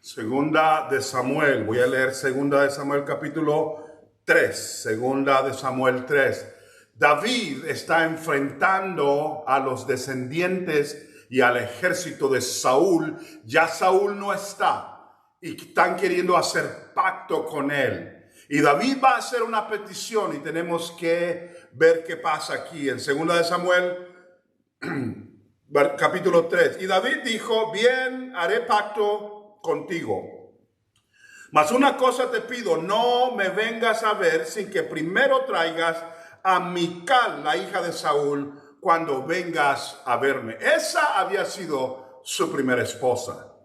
Segunda de Samuel, voy a leer Segunda de Samuel capítulo 3, Segunda de Samuel 3. David está enfrentando a los descendientes y al ejército de Saúl. Ya Saúl no está y están queriendo hacer pacto con él. Y David va a hacer una petición y tenemos que ver qué pasa aquí en Segunda de Samuel capítulo 3. Y David dijo: bien, haré pacto contigo. Mas una cosa te pido, no me vengas a ver sin que primero traigas a Mical, la hija de Saúl, cuando vengas a verme. Esa había sido su primera esposa.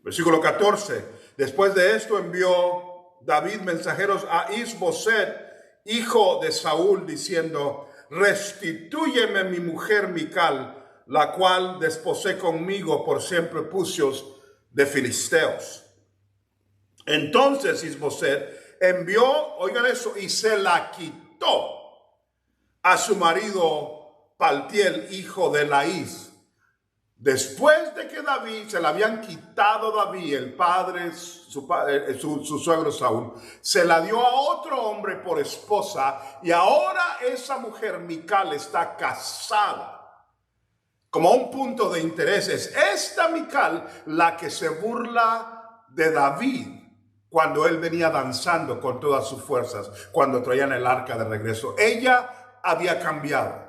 Versículo 14. Después de esto envió David mensajeros a Isboset, hijo de Saúl, diciendo: restitúyeme mi mujer Mical, la cual desposé conmigo por siempre pucios de filisteos. Entonces Isboset envió, oigan eso, y se la quitó a su marido Paltiel, hijo de Laís. Después de que David, se la habían quitado David, el padre, su suegro Saúl, se la dio a otro hombre por esposa, y ahora esa mujer Mical está casada. Como un punto de interés es esta Mical la que se burla de David cuando él venía danzando con todas sus fuerzas, cuando traían el arca de regreso. Ella había cambiado.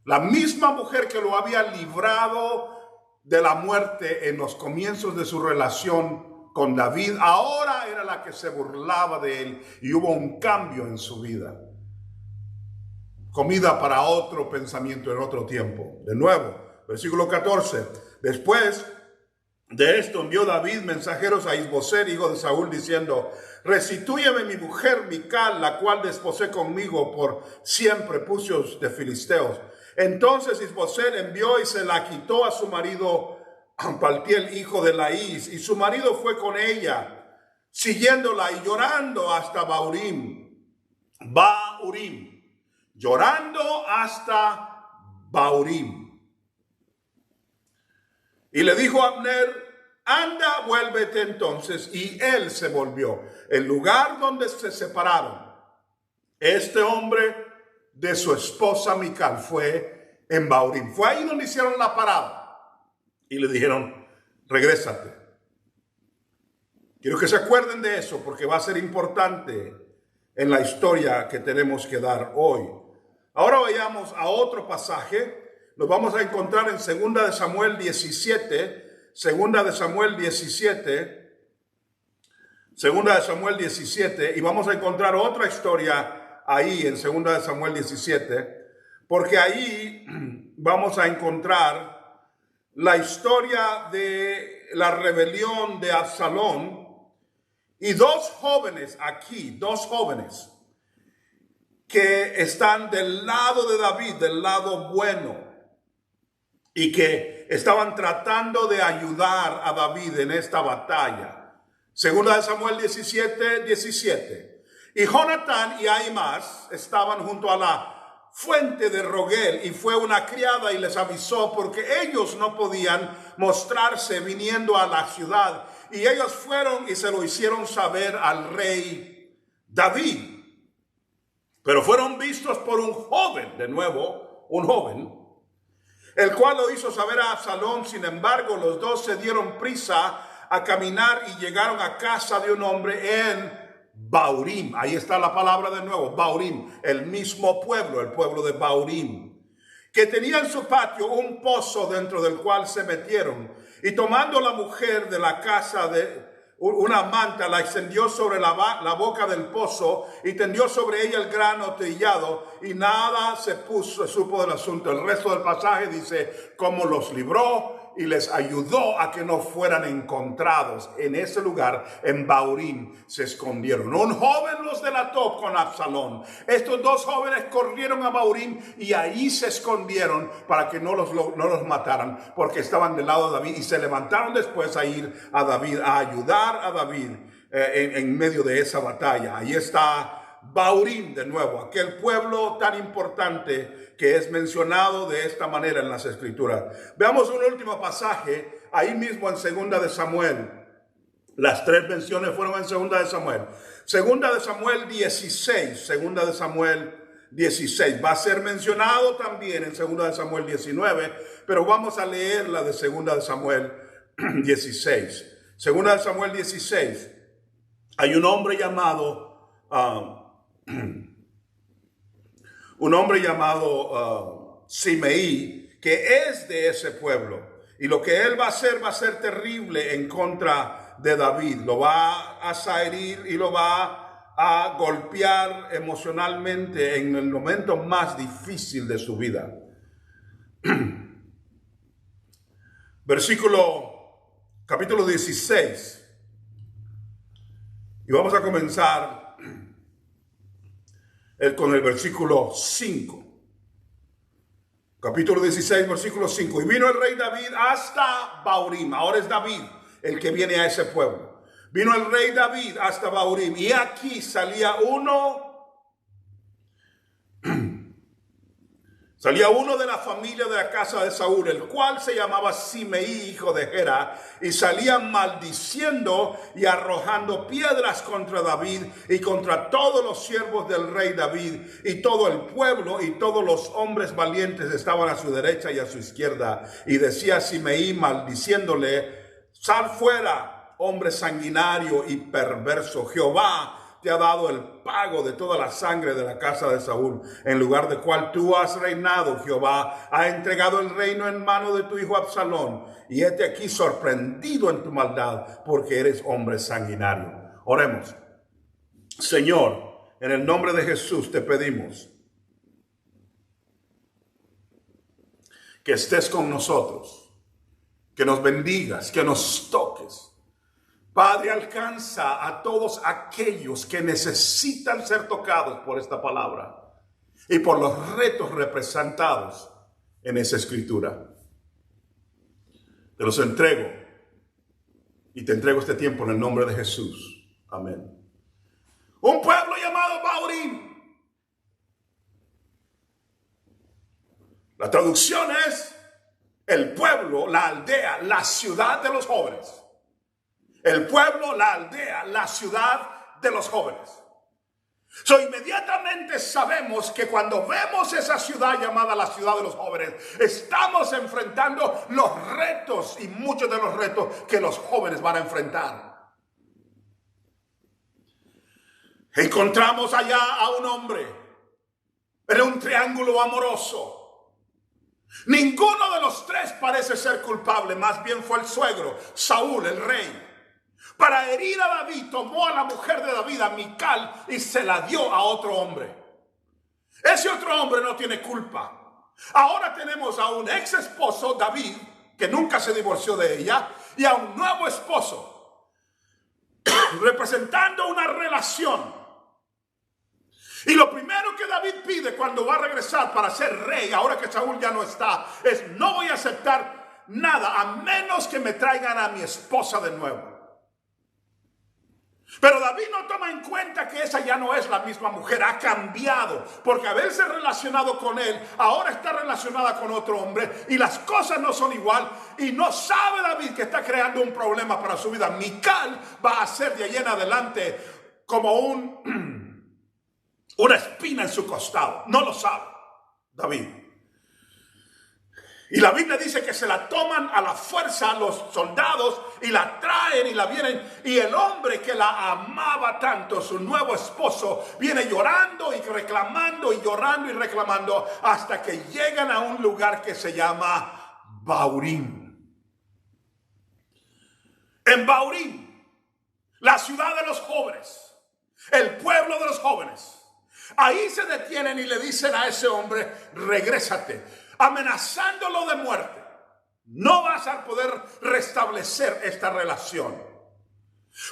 La misma mujer que lo había librado de la muerte en los comienzos de su relación con David, ahora era la que se burlaba de él, y hubo un cambio en su vida. Comida para otro pensamiento en otro tiempo. De nuevo, versículo 14. Después de esto envió David mensajeros a Isboset, hijo de Saúl, diciendo: restitúyeme mi mujer Mical, la cual desposé conmigo por siempre pucios de filisteos. Entonces Isboset envió y se la quitó a su marido Paltiel, hijo de Laís, y su marido fue con ella, siguiéndola y llorando hasta Bahurim, llorando hasta Bahurim. Y le dijo a Abner: anda, vuélvete entonces. Y él se volvió. El lugar donde se separaron este hombre de su esposa Mical fue en Bahurim. Fue ahí donde hicieron la parada. Y le dijeron: regrésate. Quiero que se acuerden de eso, porque va a ser importante en la historia que tenemos que dar hoy. Ahora vayamos a otro pasaje. Nos vamos a encontrar en Segunda de Samuel 17, Segunda de Samuel 17, Segunda de Samuel 17, y vamos a encontrar otra historia ahí en Segunda de Samuel 17, porque ahí vamos a encontrar la historia de la rebelión de Absalón y dos jóvenes que están del lado de David, del lado bueno, y que estaban tratando de ayudar a David en esta batalla. Segunda de Samuel 17, 17. Y Jonatán y Ahimaas estaban junto a la fuente de Rogel, y fue una criada y les avisó, porque ellos no podían mostrarse viniendo a la ciudad. Y ellos fueron y se lo hicieron saber al rey David. Pero fueron vistos por un joven, de nuevo, un joven, el cual lo hizo saber a Absalón. Sin embargo, los dos se dieron prisa a caminar y llegaron a casa de un hombre en Bahurim. Ahí está la palabra de nuevo, Bahurim, el mismo pueblo, el pueblo de Bahurim, que tenía en su patio un pozo dentro del cual se metieron. Y tomando la mujer de la casa de una manta, la extendió sobre la boca del pozo y tendió sobre ella el grano trillado, y nada se supo del asunto. El resto del pasaje dice cómo los libró y les ayudó a que no fueran encontrados. En ese lugar, en Bahurim, se escondieron. Un joven los delató con Absalón. Estos dos jóvenes corrieron a Bahurim y ahí se escondieron para que no los mataran, porque estaban del lado de David, y se levantaron después a ir a David, a ayudar a David en medio de esa batalla. Ahí está Bahurim de nuevo, aquel pueblo tan importante que es mencionado de esta manera en las Escrituras. Veamos un último pasaje ahí mismo en Segunda de Samuel, Las tres menciones fueron en Segunda de Samuel. Segunda de Samuel 16. Segunda de Samuel 16. Va a ser mencionado también en Segunda de Samuel 19, pero vamos a leer la de Segunda de Samuel 16. Segunda de Samuel 16. Hay un hombre llamado Simeí, que es de ese pueblo. Y lo que él va a ser terrible en contra de David. Lo va a herir y lo va a golpear emocionalmente en el momento más difícil de su vida. Capítulo 16. Y vamos a comenzar con el versículo 5. Capítulo 16, versículo 5. Y vino el rey David hasta Bahurim. Ahora es David el que viene a ese pueblo. Vino el rey David hasta Bahurim. Y aquí salía uno de la familia de la casa de Saúl, el cual se llamaba Simeí, hijo de Gera, y salía maldiciendo y arrojando piedras contra David y contra todos los siervos del rey David, y todo el pueblo y todos los hombres valientes estaban a su derecha y a su izquierda. Y decía Simeí maldiciéndole: sal fuera, hombre sanguinario y perverso. Jehová te ha dado el pago de toda la sangre de la casa de Saúl, en lugar de cual tú has reinado. Jehová ha entregado el reino en mano de tu hijo Absalón, y hete aquí sorprendido en tu maldad, porque eres hombre sanguinario. Oremos. Señor, en el nombre de Jesús te pedimos que estés con nosotros, que nos bendigas, que nos toques. Padre, alcanza a todos aquellos que necesitan ser tocados por esta palabra y por los retos representados en esa escritura. Te los entrego y te entrego este tiempo en el nombre de Jesús. Amén. Un pueblo llamado Bahurim. La traducción es el pueblo, la aldea, la ciudad de los jóvenes. El pueblo, la aldea, la ciudad de los jóvenes. Inmediatamente sabemos que cuando vemos esa ciudad llamada la ciudad de los jóvenes, estamos enfrentando los retos y muchos de los retos que los jóvenes van a enfrentar. Encontramos allá a un hombre en un triángulo amoroso. Ninguno de los tres parece ser culpable, más bien fue el suegro, Saúl, el rey. Para herir a David, tomó a la mujer de David, a Mical, y se la dio a otro hombre. Ese otro hombre no tiene culpa. Ahora tenemos a un ex esposo, David, que nunca se divorció de ella, y a un nuevo esposo, representando una relación. Y lo primero que David pide cuando va a regresar para ser rey, ahora que Saúl ya no está, es: no voy a aceptar nada a menos que me traigan a mi esposa de nuevo. Pero David no toma en cuenta que esa ya no es la misma mujer, ha cambiado, porque haberse relacionado con él, ahora está relacionada con otro hombre y las cosas no son igual, y no sabe David que está creando un problema para su vida. Mical va a ser de ahí en adelante como una espina en su costado. No lo sabe David. Y la Biblia dice que se la toman a la fuerza los soldados y la traen y la vienen. Y el hombre que la amaba tanto, su nuevo esposo, viene llorando y reclamando y llorando y reclamando hasta que llegan a un lugar que se llama Bahurim. En Bahurim, la ciudad de los jóvenes, el pueblo de los jóvenes, ahí se detienen y le dicen a ese hombre: regrésate, amenazándolo de muerte. No vas a poder restablecer esta relación.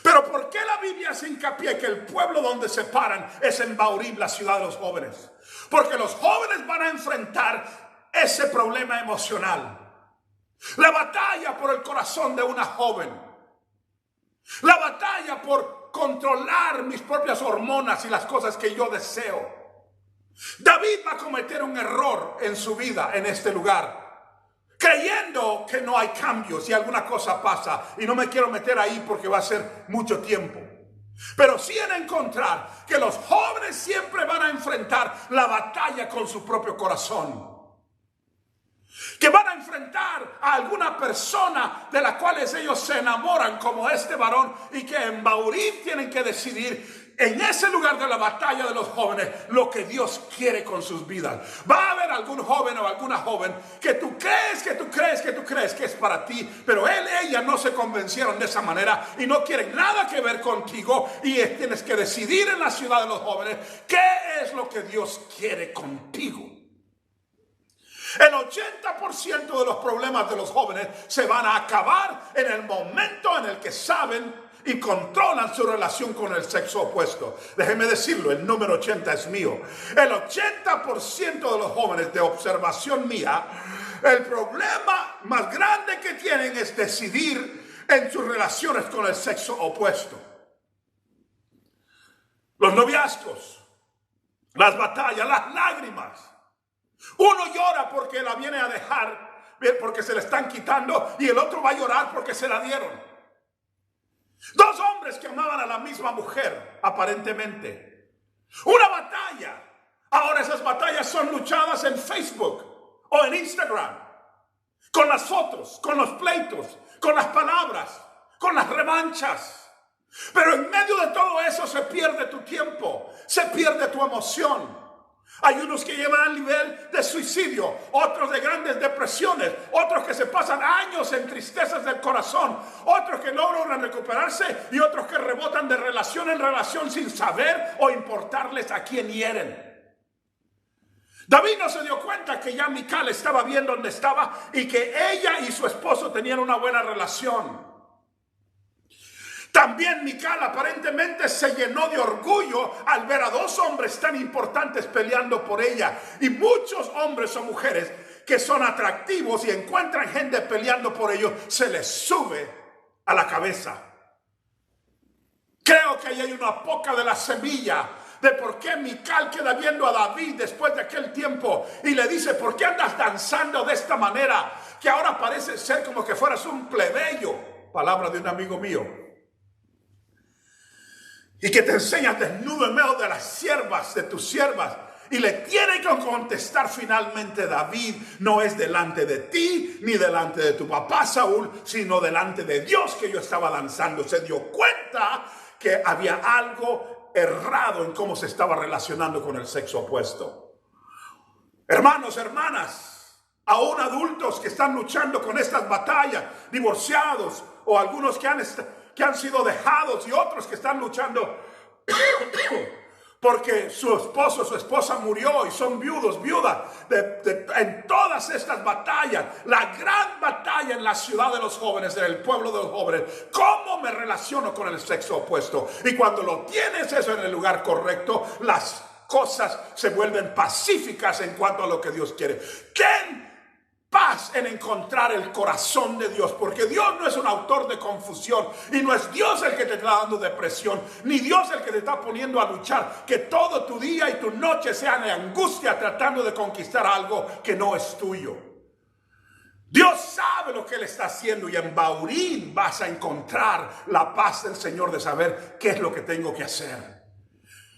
Pero ¿por qué la Biblia hace hincapié que el pueblo donde se paran es en Bahurim, la ciudad de los jóvenes? Porque los jóvenes van a enfrentar ese problema emocional. La batalla por el corazón de una joven. La batalla por controlar mis propias hormonas y las cosas que yo deseo. David va a cometer un error en su vida en este lugar creyendo que no hay cambios y alguna cosa pasa. Y no me quiero meter ahí porque va a ser mucho tiempo. Pero sí en encontrar que los jóvenes siempre van a enfrentar la batalla con su propio corazón. Que van a enfrentar a alguna persona de la cual ellos se enamoran, como este varón, y que en Bahurim tienen que decidir en ese lugar de la batalla de los jóvenes lo que Dios quiere con sus vidas. Va a haber algún joven o alguna joven que tú crees que es para ti, pero ella no se convencieron de esa manera y no quieren nada que ver contigo, y tienes que decidir en la ciudad de los jóvenes qué es lo que Dios quiere contigo. El 80% de los problemas de los jóvenes se van a acabar en el momento en el que saben y controlan su relación con el sexo opuesto. Déjeme decirlo, el número 80 es mío. El 80% de los jóvenes, de observación mía, el problema más grande que tienen es decidir en sus relaciones con el sexo opuesto. Los noviazgos, las batallas, las lágrimas. Uno llora porque la viene a dejar, porque se le están quitando, y el otro va a llorar porque se la dieron. Dos hombres que amaban a la misma mujer, aparentemente. Una batalla. Ahora esas batallas son luchadas en Facebook o en Instagram. Con las fotos, con los pleitos, con las palabras, con las revanchas. Pero en medio de todo eso se pierde tu tiempo, se pierde tu emoción. Hay unos que llevan al nivel de suicidio, otros de grandes depresiones, otros que se pasan años en tristezas del corazón, otros que no logran recuperarse y otros que rebotan de relación en relación sin saber o importarles a quién hieren. David no se dio cuenta que ya Mical estaba bien donde estaba y que ella y su esposo tenían una buena relación. También Mical aparentemente se llenó de orgullo al ver a dos hombres tan importantes peleando por ella. Y muchos hombres o mujeres que son atractivos y encuentran gente peleando por ellos, se les sube a la cabeza. Creo que ahí hay una poca de la semilla de por qué Mical queda viendo a David después de aquel tiempo y le dice: ¿por qué andas danzando de esta manera? Que ahora parece ser como que fueras un plebeyo. Palabra de un amigo mío. Y que te enseñas desnudo en medio de las siervas, de tus siervas. Y le tiene que contestar finalmente: David no es delante de ti, ni delante de tu papá Saúl, sino delante de Dios que yo estaba danzando. Se dio cuenta que había algo errado en cómo se estaba relacionando con el sexo opuesto. Hermanos, hermanas, aún adultos que están luchando con estas batallas, divorciados o algunos que han sido dejados y otros que están luchando porque su esposo o su esposa murió y son viudos, viudas. En todas estas batallas, la gran batalla en la ciudad de los jóvenes, en el pueblo de los jóvenes, ¿cómo me relaciono con el sexo opuesto? Y cuando lo tienes eso en el lugar correcto, las cosas se vuelven pacíficas en cuanto a lo que Dios quiere. ¿Quién? Paz en encontrar el corazón de Dios, porque Dios no es un autor de confusión y no es Dios el que te está dando depresión, ni Dios el que te está poniendo a luchar, que todo tu día y tu noche sean de angustia tratando de conquistar algo que no es tuyo. Dios sabe lo que Él está haciendo y en Bahurim vas a encontrar la paz del Señor de saber qué es lo que tengo que hacer.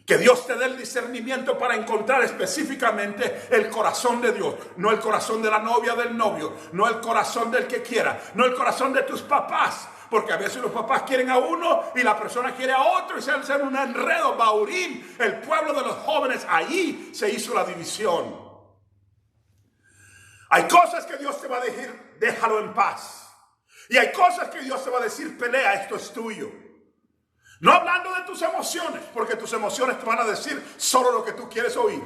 Que Dios te dé el discernimiento para encontrar específicamente el corazón de Dios. No el corazón de la novia, del novio. No el corazón del que quiera. No el corazón de tus papás. Porque a veces los papás quieren a uno y la persona quiere a otro. Y se hace un enredo. Bahurim, el pueblo de los jóvenes, ahí se hizo la división. Hay cosas que Dios te va a decir: déjalo en paz. Y hay cosas que Dios te va a decir: pelea, esto es tuyo. No hablando de tus emociones, porque tus emociones te van a decir solo lo que tú quieres oír.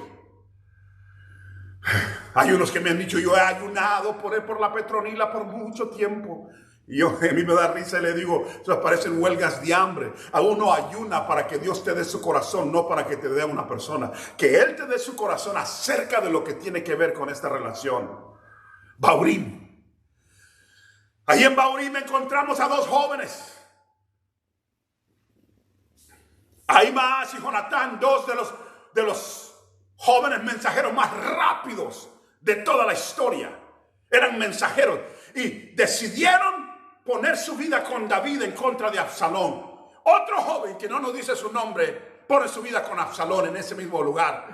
Hay unos que me han dicho: yo he ayunado por la Petronila por mucho tiempo. Y a mí me da risa y le digo: eso parecen huelgas de hambre. A uno ayuna para que Dios te dé su corazón, no para que te dé una persona. Que Él te dé su corazón acerca de lo que tiene que ver con esta relación. Bahurim. Ahí en Bahurim encontramos a dos jóvenes. Ahimaas y Jonatán, dos de los jóvenes mensajeros más rápidos de toda la historia. eran mensajeros y decidieron poner su vida con David en contra de Absalón. Otro joven que no nos dice su nombre pone su vida con Absalón en ese mismo lugar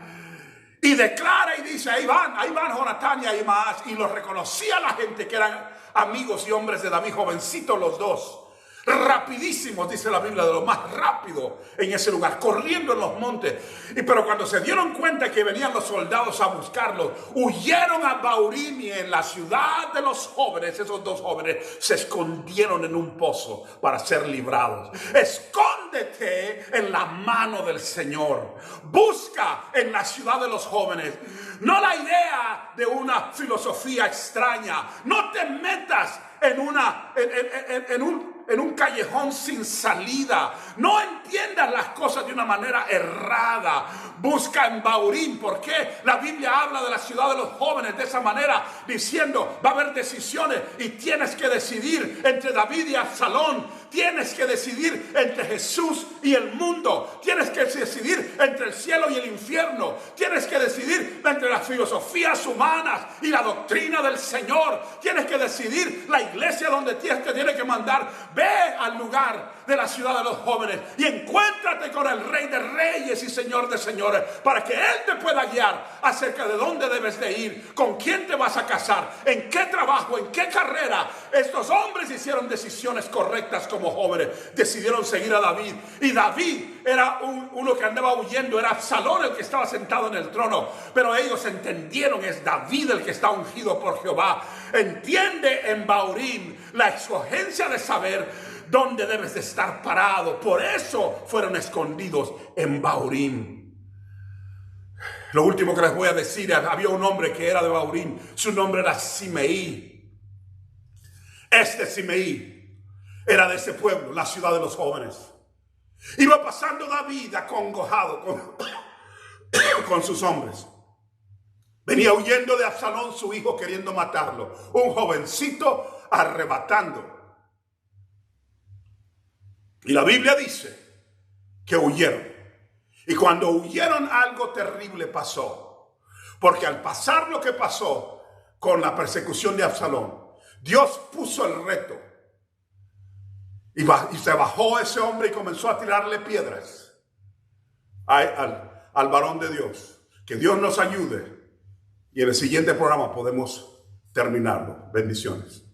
y declara y dice: ahí van Jonatán y Ahimaas. Y los reconocía la gente que eran amigos y hombres de David, jovencitos los dos, rapidísimos, dice la Biblia, de lo más rápido en ese lugar, corriendo en los montes. Pero cuando se dieron cuenta que venían los soldados a buscarlos, huyeron a Bahurim, y en la ciudad de los jóvenes, esos dos jóvenes se escondieron en un pozo para ser librados. Escóndete en la mano del Señor. Busca en la ciudad de los jóvenes. No la idea de una filosofía extraña. No te metas en un callejón sin salida. No entiendas las cosas de una manera errada. Busca en Bahurim. ¿Por qué? La Biblia habla de la ciudad de los jóvenes de esa manera, diciendo: va a haber decisiones y tienes que decidir entre David y Absalón. Tienes que decidir entre Jesús y el mundo. Tienes que decidir entre el cielo y el infierno. Tienes que decidir entre las filosofías humanas y la doctrina del Señor. Tienes que decidir la iglesia donde te tiene que mandar. Ve al lugar de la ciudad de los jóvenes y encuéntrate con el Rey de Reyes y Señor de Señores, para que Él te pueda guiar acerca de dónde debes de ir, con quién te vas a casar, en qué trabajo, en qué carrera. Estos hombres hicieron decisiones correctas como jóvenes. Decidieron seguir a David. Y David era uno que andaba huyendo. Era Absalón el que estaba sentado en el trono. Pero ellos entendieron: es David el que está ungido por Jehová. Entiende en Bahurim la escogencia de saber dónde debes de estar parado. Por eso fueron escondidos en Bahurim. Lo último que les voy a decir: había un hombre que era de Bahurim. Su nombre era Simeí. Este Simeí era de ese pueblo, la ciudad de los jóvenes. Iba pasando David acongojado con sus hombres. Venía huyendo de Absalón, su hijo, queriendo matarlo. Un jovencito arrebatando. Y la Biblia dice que huyeron. Y cuando huyeron, algo terrible pasó. Porque al pasar lo que pasó con la persecución de Absalón, Dios puso el reto. Y se bajó ese hombre y comenzó a tirarle piedras al varón de Dios. Que Dios nos ayude. Y en el siguiente programa podemos terminarlo. Bendiciones.